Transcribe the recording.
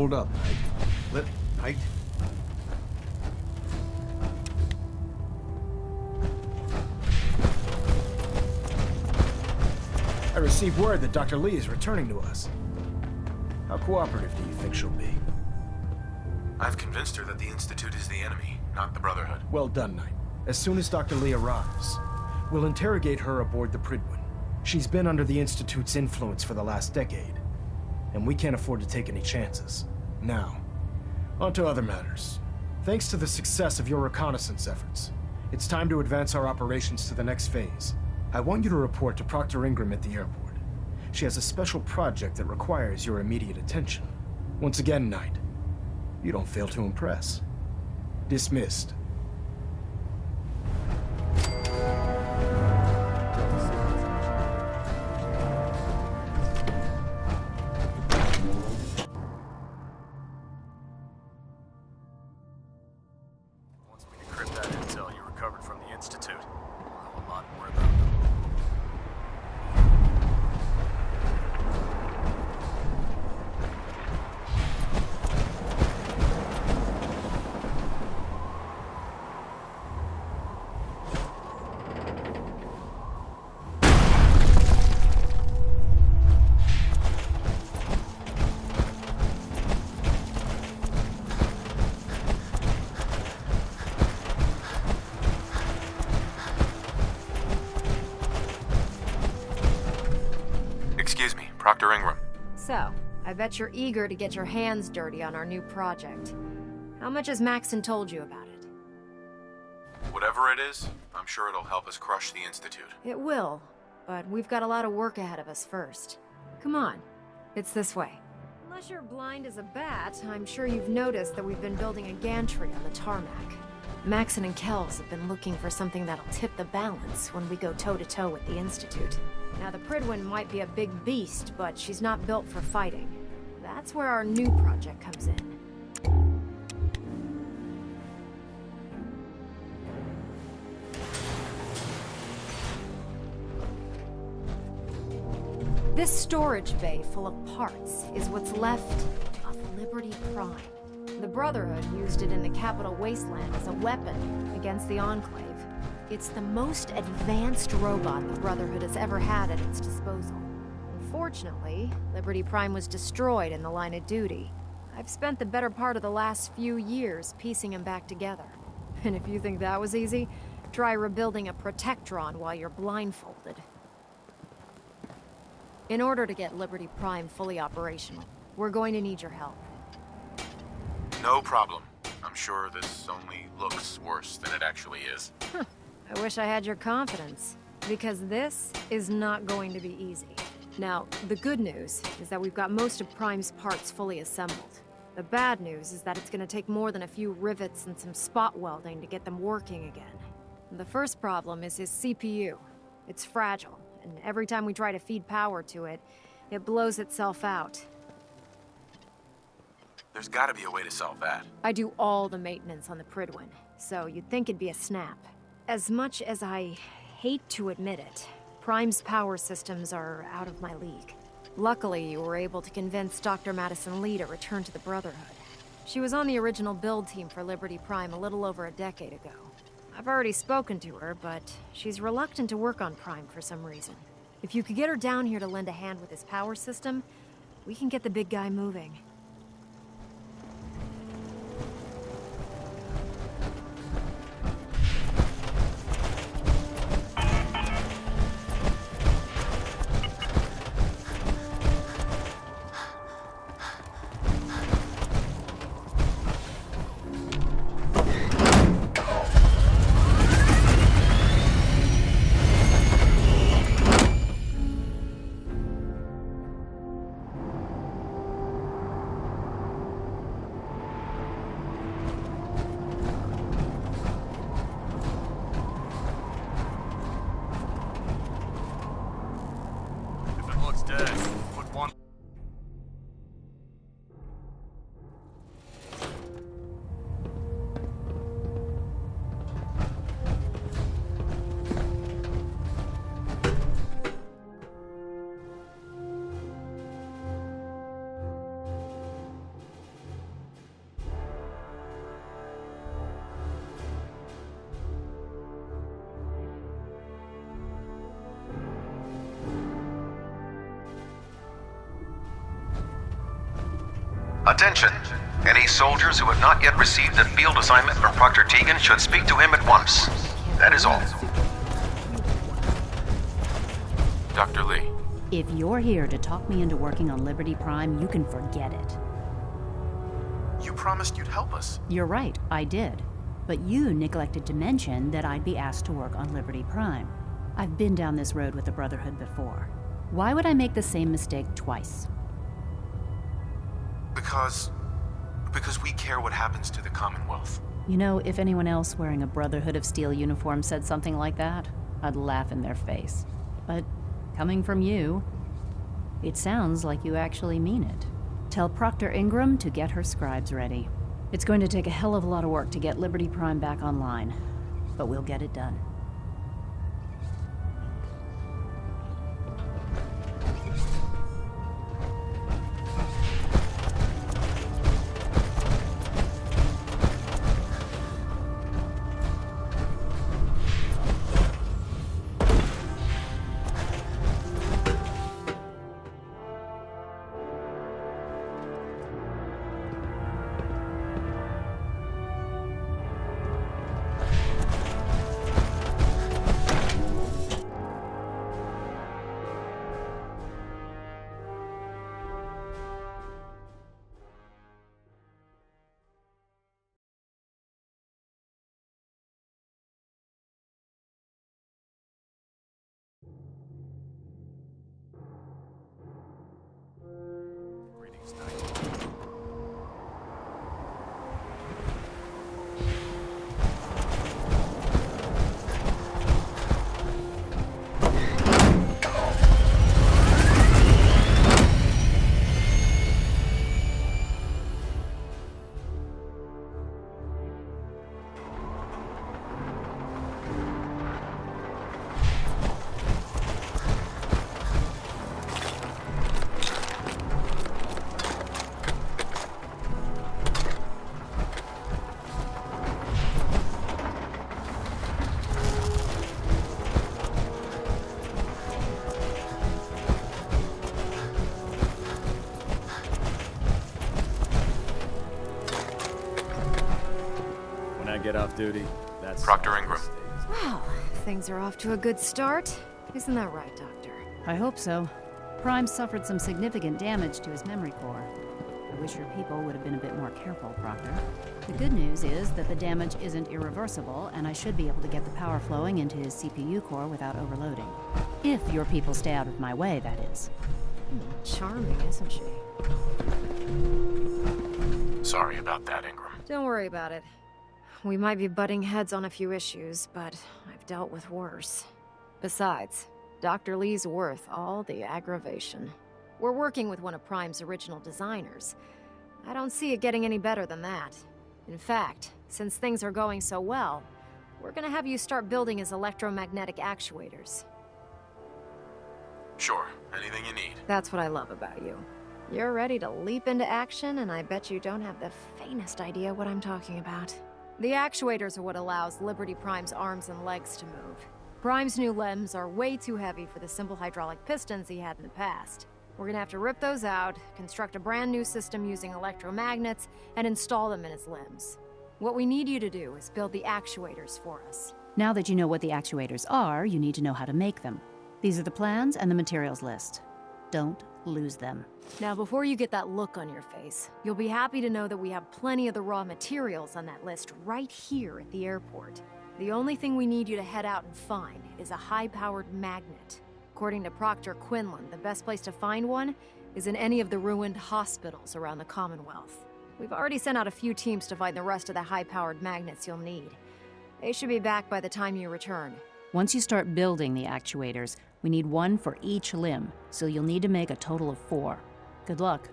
Hold up, Knight. Knight? I received word that Dr. Lee is returning to us. How cooperative do you think she'll be? I've convinced her that the Institute is the enemy, not the Brotherhood. Well done, Knight. As soon as Dr. Lee arrives, we'll interrogate her aboard the Prydwen. She's been under the Institute's influence for the last decade, and we can't afford to take any chances. Now, on to other matters. Thanks to the success of your reconnaissance efforts, it's time to advance our operations to the next phase. I want you to report to Proctor Ingram at the airport. She has a special project that requires your immediate attention. Once again, Knight, you don't fail to impress. Dismissed. Once we decrypt that intel you recovered from the Institute, we'll know a lot more about them. Excuse me, Proctor Ingram. So, I bet you're eager to get your hands dirty on our new project. How much has Maxon told you about it? Whatever it is, I'm sure it'll help us crush the Institute. It will, but we've got a lot of work ahead of us first. Come on, it's this way. Unless you're blind as a bat, I'm sure you've noticed that we've been building a gantry on the tarmac. Maxon and Kells have been looking for something that'll tip the balance when we go toe-to-toe with the Institute. Now, the Prydwen might be a big beast, but she's not built for fighting. That's where our new project comes in. This storage bay full of parts is what's left of Liberty Prime. The Brotherhood used it in the Capital Wasteland as a weapon against the Enclave. It's the most advanced robot the Brotherhood has ever had at its disposal. Unfortunately, Liberty Prime was destroyed in the line of duty. I've spent the better part of the last few years piecing him back together. And if you think that was easy, try rebuilding a Protectron while you're blindfolded. In order to get Liberty Prime fully operational, we're going to need your help. No problem. I'm sure this only looks worse than it actually is. I wish I had your confidence, because this is not going to be easy. Now, the good news is that we've got most of Prime's parts fully assembled. The bad news is that it's going to take more than a few rivets and some spot welding to get them working again. The first problem is his CPU. It's fragile, and every time we try to feed power to it, it blows itself out. There's gotta be a way to solve that. I do all the maintenance on the Prydwen, so you'd think it'd be a snap. As much as I hate to admit it, Prime's power systems are out of my league. Luckily, you were able to convince Dr. Madison Lee to return to the Brotherhood. She was on the original build team for Liberty Prime a little over a decade ago. I've already spoken to her, but she's reluctant to work on Prime for some reason. If you could get her down here to lend a hand with his power system, we can get the big guy moving. Attention! Any soldiers who have not yet received a field assignment from Proctor Tegan should speak to him at once. That is all. Dr. Lee. If you're here to talk me into working on Liberty Prime, you can forget it. You promised you'd help us. You're right, I did. But you neglected to mention that I'd be asked to work on Liberty Prime. I've been down this road with the Brotherhood before. Why would I make the same mistake twice? Because we care what happens to the Commonwealth. You know, if anyone else wearing a Brotherhood of Steel uniform said something like that, I'd laugh in their face. But coming from you, it sounds like you actually mean it. Tell Proctor Ingram to get her scribes ready. It's going to take a hell of a lot of work to get Liberty Prime back online, but we'll get it done. Get off duty. That's Proctor Ingram. Well, things are off to a good start. Isn't that right, Doctor? I hope so. Prime suffered some significant damage to his memory core. I wish your people would have been a bit more careful, Proctor. The good news is that the damage isn't irreversible, and I should be able to get the power flowing into his CPU core without overloading. If your people stay out of my way, that is. Charming, isn't she? Sorry about that, Ingram. Don't worry about it. We might be butting heads on a few issues, but I've dealt with worse. Besides, Dr. Lee's worth all the aggravation. We're working with one of Prime's original designers. I don't see it getting any better than that. In fact, since things are going so well, we're gonna have you start building his electromagnetic actuators. Sure, anything you need. That's what I love about you. You're ready to leap into action, and I bet you don't have the faintest idea what I'm talking about. The actuators are what allows Liberty Prime's arms and legs to move. Prime's new limbs are way too heavy for the simple hydraulic pistons he had in the past. We're gonna have to rip those out, construct a brand new system using electromagnets, and install them in his limbs. What we need you to do is build the actuators for us. Now that you know what the actuators are, you need to know how to make them. These are the plans and the materials list. Don't lose them. Now, before you get that look on your face, you'll be happy to know that we have plenty of the raw materials on that list right here at the airport. The only thing we need you to head out and find is a high-powered magnet. According to Proctor Quinlan, the best place to find one is in any of the ruined hospitals around the Commonwealth. We've already sent out a few teams to find the rest of the high-powered magnets you'll need. They should be back by the time you return. Once you start building the actuators, we need one for each limb, so you'll need to make a total of 4. Good luck.